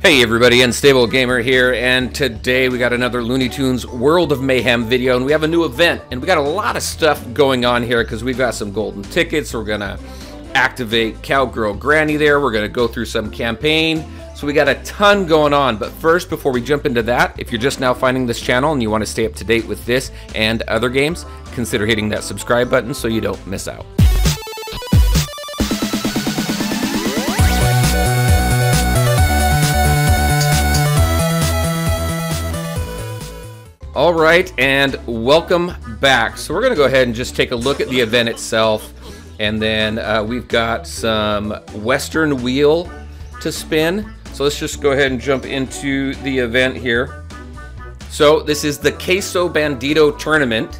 Hey everybody, Unstable Gamer here, and today we got another Looney Tunes World of Mayhem video, and we have a new event, and we got a lot of stuff going on here because we've got some golden tickets. We're gonna activate Cowgirl Granny there. We're gonna go through some campaign, so we got a ton going on. But first, before we jump into that, if you're just now finding this channel and you want to stay up to date with this and other games, consider hitting that subscribe button so you don't miss out. All right, and welcome back. So we're going to go ahead and just take a look at the event itself, and then we've got some Western wheel to spin. So let's just go ahead and jump into the event here. So this is the Queso Bandito tournament,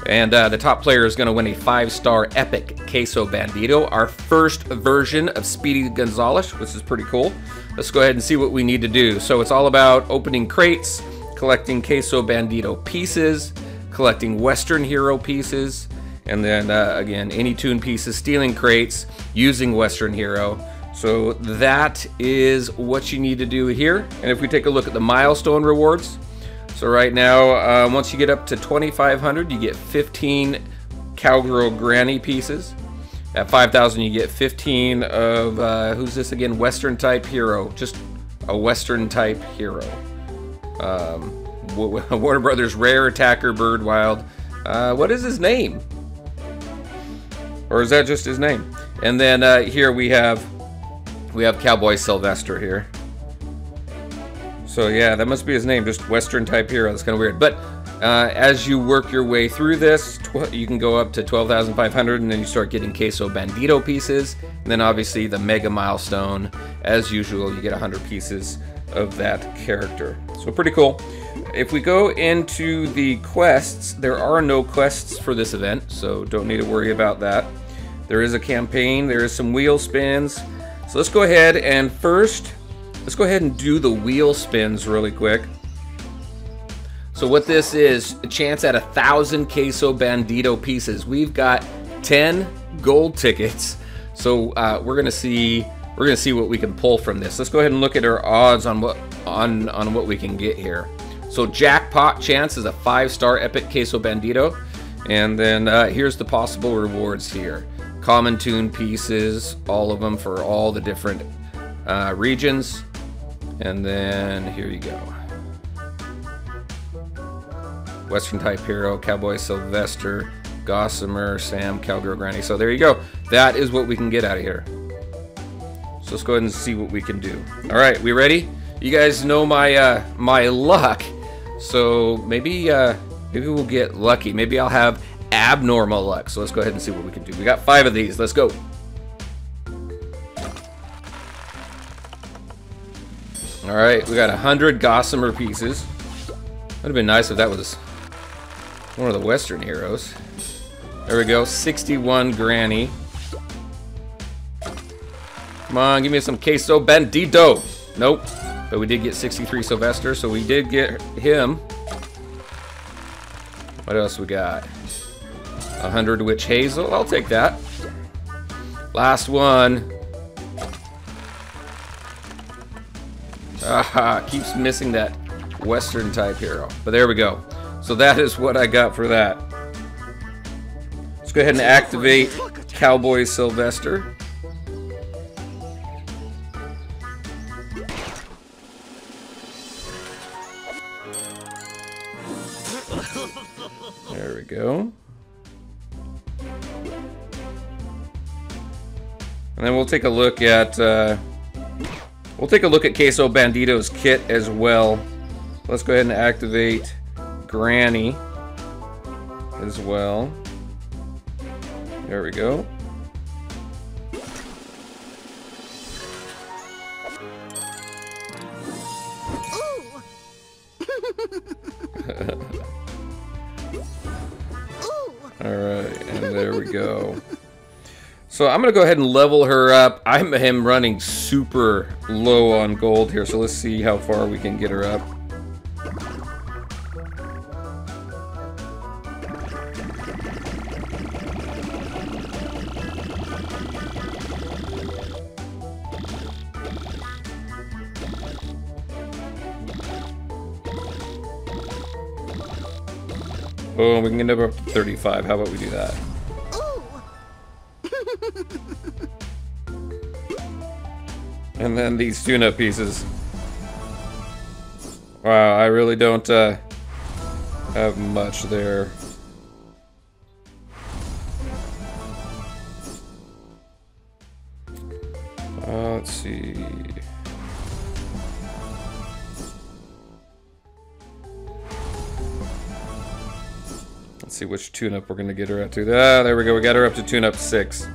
and the top player is going to win a 5-star epic Queso Bandito, our first version of Speedy Gonzalez, which is pretty cool. Let's go ahead and see what we need to do. So it's all about opening crates, collecting Queso Bandito pieces, collecting Western Hero pieces, and then again, any Toon pieces, stealing crates, using Western Hero. So that is what you need to do here. And if we take a look at the milestone rewards, so right now, once you get up to 2,500, you get 15 Cowgirl Granny pieces. At 5,000, you get 15 of, who's this again? Western type hero, just a Western type hero. Warner Brothers Rare Attacker Bird Wild. What is his name? Or is that just his name? And then here we have Cowboy Sylvester here. So yeah, that must be his name, just Western type hero. That's kind of weird. But as you work your way through this, you can go up to 12,500, and then you start getting Queso Bandito pieces. And then obviously the mega milestone, as usual, you get 100 pieces of that character. So pretty cool. If we go into the quests, there are no quests for this event, so don't need to worry about that. There is a campaign, there is some wheel spins. So let's go ahead and first, let's go ahead and do the wheel spins really quick. So what this is, a chance at 1,000 Queso Bandito pieces. We've got 10 gold tickets, so we're gonna see what we can pull from this. Let's go ahead and look at our odds on what we can get here. So jackpot chance is a 5-star epic Queso Bandito, and then here's the possible rewards here. Common Toon pieces, all of them for all the different regions, and then here you go. Western type hero, Cowboy Sylvester, Gossamer, Sam, Cowgirl Granny. So there you go. That is what we can get out of here. So let's go ahead and see what we can do. All right, we ready? You guys know my my luck, so maybe we'll get lucky. Maybe I'll have abnormal luck. So let's go ahead and see what we can do. We got 5 of these. Let's go. All right, we got 100 Gossamer pieces. That'd have been nice if that was one of the Western heroes. There we go. 61 Granny. Come on, give me some Queso Bandito. Nope. But we did get 63 Sylvester, so we did get him. What else we got? 100 Witch Hazel. I'll take that. Last one. Aha, keeps missing that Western type hero. But there we go. So that is what I got for that. Let's go ahead and activate Cowboy Sylvester. There we go. And then we'll take a look at Queso Bandito's kit as well. Let's go ahead and activate Granny as well. There we go. Alright, and there we go. So I'm going to go ahead and level her up. I am running super low on gold here, so let's see how far we can get her up. Boom, we can get up to 35. How about we do that? And then these tune-up pieces. Wow, I really don't have much there. Let's see. Let's see which tune-up we're gonna get her up to. Ah, there we go. We got her up to tune-up 6. So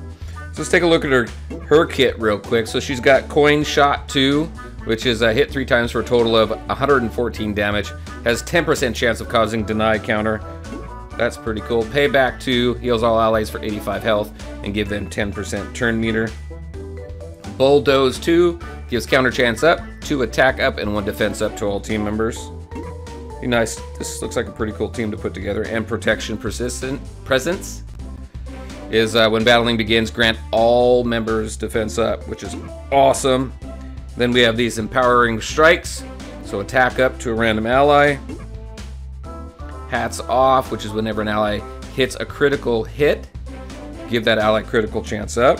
let's take a look at her kit real quick. So she's got Coin Shot 2, which is hit 3 times for a total of 114 damage. Has 10% chance of causing deny counter. That's pretty cool. Payback 2 heals all allies for 85 health and give them 10% turn meter. Bulldoze 2 gives counter chance up, 2 attack up, and 1 defense up to all team members. Be nice. This looks like a pretty cool team to put together. And Protection Presence is when battling begins, grant all members defense up, which is awesome. Then we have these Empowering Strikes, so attack up to a random ally. Hats Off, which is whenever an ally hits a critical hit, give that ally critical chance up.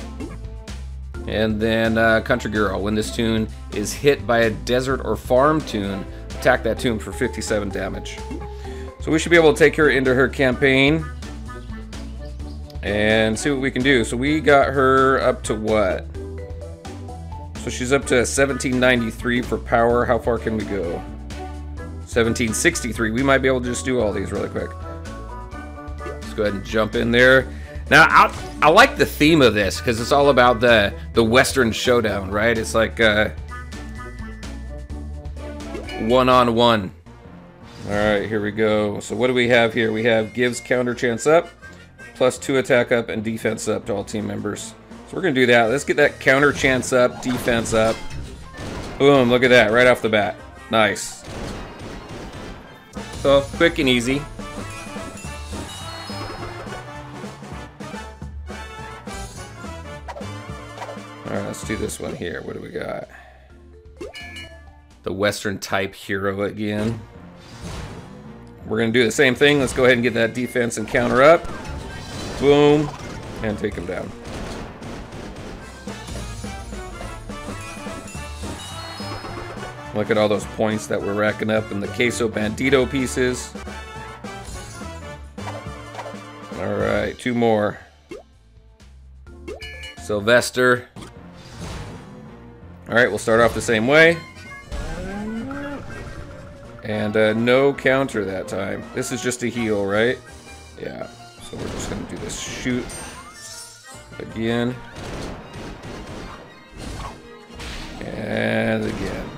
And then Country Girl, when this tune is hit by a desert or farm tune, attack that tune for 57 damage. So we should be able to take her into her campaign and see what we can do. So we got her up to what? So she's up to 1793 for power. How far can we go? 1763. We might be able to just do all these really quick. Let's go ahead and jump in there. Now, I like the theme of this because it's all about the Western showdown, right? It's like one-on-one. All right, here we go. So what do we have here? We have gives counter chance up, plus 2 attack up and defense up to all team members. So we're gonna do that. Let's get that counter chance up, defense up. Boom, look at that, right off the bat. Nice. So, quick and easy. Alright, let's do this one here. What do we got? The Western type hero again. We're going to do the same thing. Let's go ahead and get that defense and counter up. Boom. And take him down. Look at all those points that we're racking up in the Queso Bandito pieces. Alright, 2 more. Sylvester. Alright, we'll start off the same way. And no counter that time. This is just a heal, right? Yeah. So we're just going to do this shoot again. And again.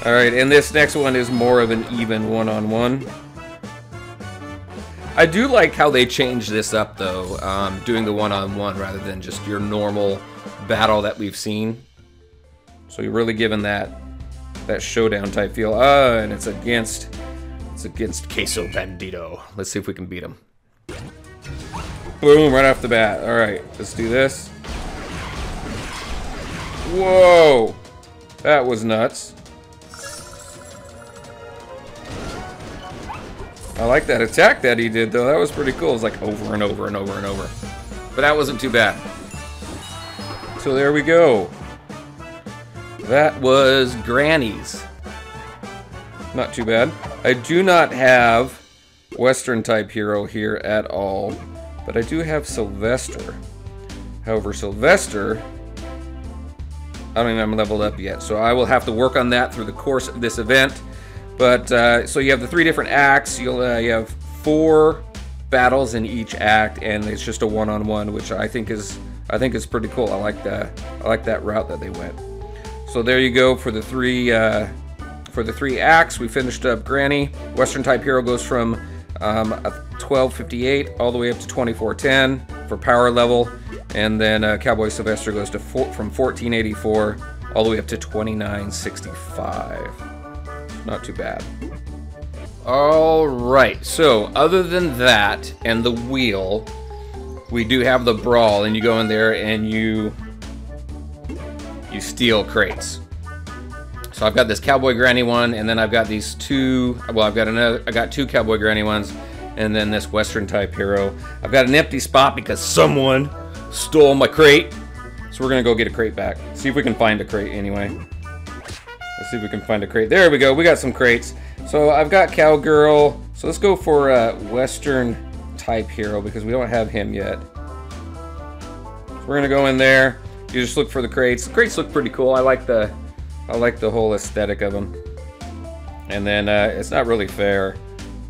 Alright, and this next one is more of an even one-on-one. I do like how they changed this up, though, doing the one-on-one rather than just your normal battle that we've seen. So you're really giving that showdown type feel. And it's against Queso Bandito. Let's see if we can beat him. Boom, right off the bat. All right, let's do this. Whoa, that was nuts. I like that attack that he did, though. That was pretty cool. It was like over and over and over and over. But that wasn't too bad. So there we go. That was Granny's. Not too bad. I do not have Western type hero here at all, but I do have Sylvester. However, Sylvester, I don't even have him leveled up yet, so I will have to work on that through the course of this event. But so you have the 3 different acts. You have 4 battles in each act, and it's just a one-on-one, which I think is pretty cool. I like that route that they went. So there you go for the 3 acts. We finished up Granny. Western type hero goes from 1258 all the way up to 2410 for power level, and then Cowboy Sylvester goes to from 1484 all the way up to 2965. Not too bad. All right. So other than that and the wheel, we do have the Brawl, and you go in there and you steal crates. So I've got this Cowboy Granny one, and then I've got these two, well, I got two Cowboy Granny ones, and then this Western type hero. I've got an empty spot because someone stole my crate. So we're gonna go get a crate back. See if we can find a crate anyway. Let's see if we can find a crate. There we go, we got some crates. So I've got Cowgirl. So let's go for a Western type hero because we don't have him yet. So we're gonna go in there. You just look for the crates. The crates look pretty cool. I like the whole aesthetic of them. And then it's not really fair,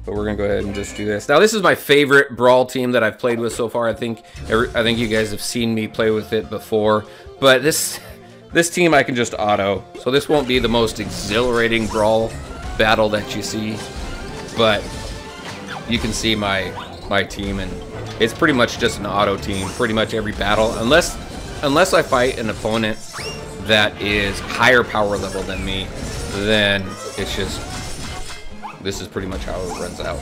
but we're gonna go ahead and just do this. Now this is my favorite Brawl team that I've played with so far. I think you guys have seen me play with it before, but this team I can just auto. So this won't be the most exhilarating Brawl battle that you see, but you can see my team, and it's pretty much just an auto team. Pretty much every battle, unless I fight an opponent that is higher power level than me, then it's just, this is pretty much how it runs out.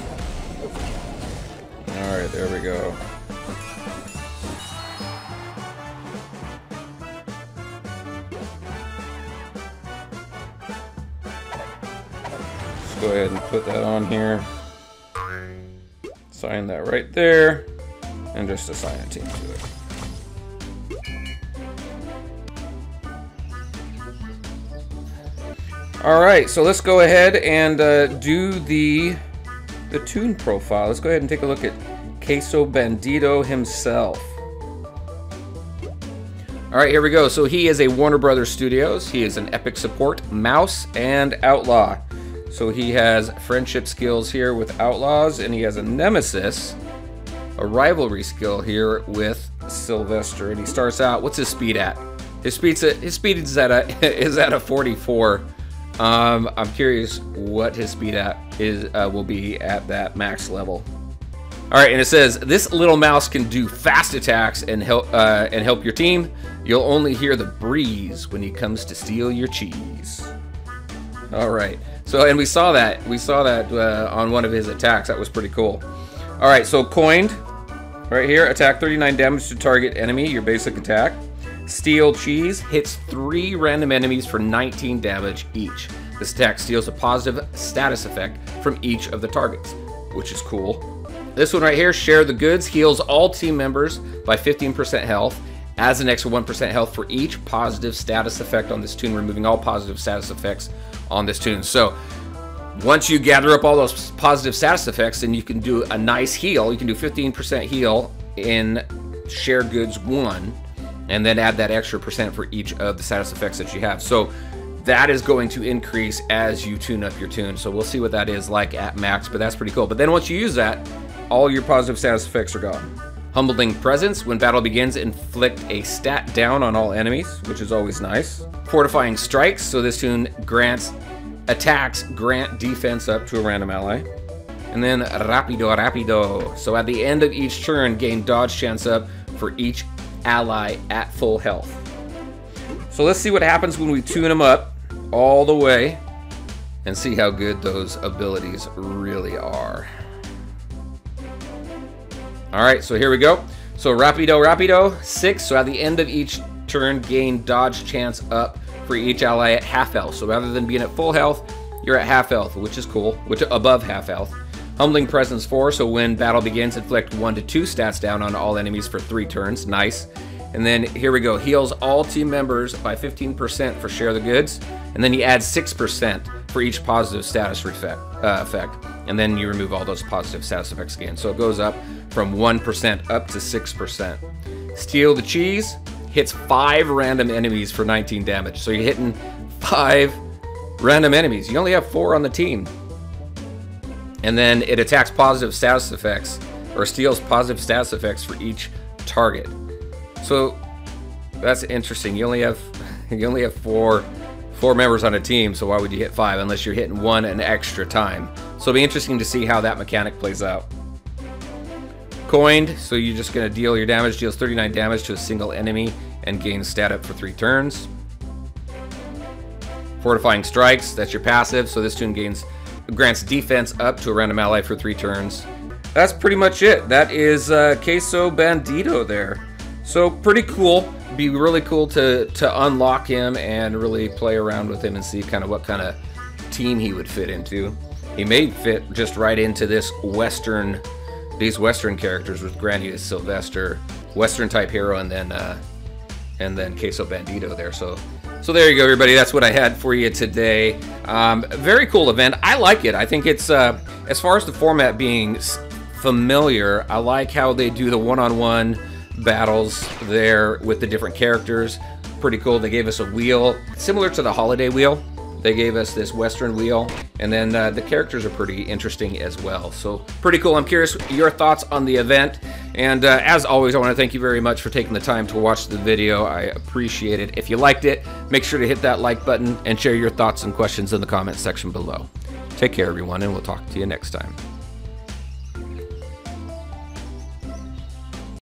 Alright, there we go. Let's go ahead and put that on here. Assign that right there, and just assign a team to it. Alright, so let's go ahead and do the Toon profile. Let's go ahead and take a look at Queso Bandito himself. Alright, here we go. So he is a Warner Brothers Studios. He is an epic support, mouse, and outlaw. So he has friendship skills here with outlaws, and he has a nemesis, a rivalry skill here with Sylvester. And he starts out, what's his speed at? His speed is at a 44. I'm curious what his speed will be at that max level. All right, and it says this little mouse can do fast attacks and help your team. You'll only hear the breeze when he comes to steal your cheese. All right, so and we saw that on one of his attacks. That was pretty cool. All right, so coined right here, attack 39 damage to target enemy. Your basic attack. Steal cheese hits 3 random enemies for 19 damage each. This attack steals a positive status effect from each of the targets, which is cool. This one right here, share the goods, heals all team members by 15% health, adds an extra 1% health for each positive status effect on this Toon, removing all positive status effects on this Toon. So once you gather up all those positive status effects, then you can do a nice heal. You can do 15% heal in share goods 1. And then add that extra percent for each of the status effects that you have. So that is going to increase as you tune up your Toon. So we'll see what that is like at max, but that's pretty cool. But then once you use that, all your positive status effects are gone. Humbling Presence. When battle begins, inflict a stat down on all enemies, which is always nice. Fortifying Strikes. So this Toon grants attacks, grant defense up to a random ally. And then Rapido. So at the end of each turn, gain dodge chance up for each ally at full health. So let's see what happens when we tune them up all the way and see how good those abilities really are. Alright, so here we go. So Rapido, 6. So at the end of each turn, gain dodge chance up for each ally at half health. So rather than being at full health, you're at half health, which is cool, which above half health. Humbling Presence 4, so when battle begins, inflict 1 to 2 stats down on all enemies for 3 turns. Nice. And then here we go. Heals all team members by 15% for share the goods. And then he adds 6% for each positive status effect. And then you remove all those positive status effects again. So it goes up from 1% up to 6%. Steal the Cheese hits 5 random enemies for 19 damage. So you're hitting 5 random enemies. You only have 4 on the team. And then it attacks positive status effects, or steals positive status effects for each target. So that's interesting. You only have 4 members on a team, so why would you hit 5 unless you're hitting 1 an extra time? So it'll be interesting to see how that mechanic plays out. Coined, so you're just gonna deal your damage, deals 39 damage to a single enemy and gains stat up for 3 turns. Fortifying Strikes, that's your passive, so this Toon grants defense up to a random ally for 3 turns. That's pretty much it. That is Queso Bandito there. So pretty cool. be really cool to unlock him and really play around with him and see kind of what kind of team he would fit into. He may fit just right into this these Western characters with Granny Sylvester, Western type hero, and then Queso Bandito there. So there you go, everybody. That's what I had for you today. Very cool event. I like it. I think it's as far as the format being familiar, I like how they do the one-on-one battles there with the different characters. Pretty cool. They gave us a wheel similar to the holiday wheel. They gave us this Western wheel, and then the characters are pretty interesting as well. So pretty cool. I'm curious your thoughts on the event. And as always, I want to thank you very much for taking the time to watch the video. I appreciate it. If you liked it, make sure to hit that like button and share your thoughts and questions in the comments section below. Take care, everyone, and we'll talk to you next time.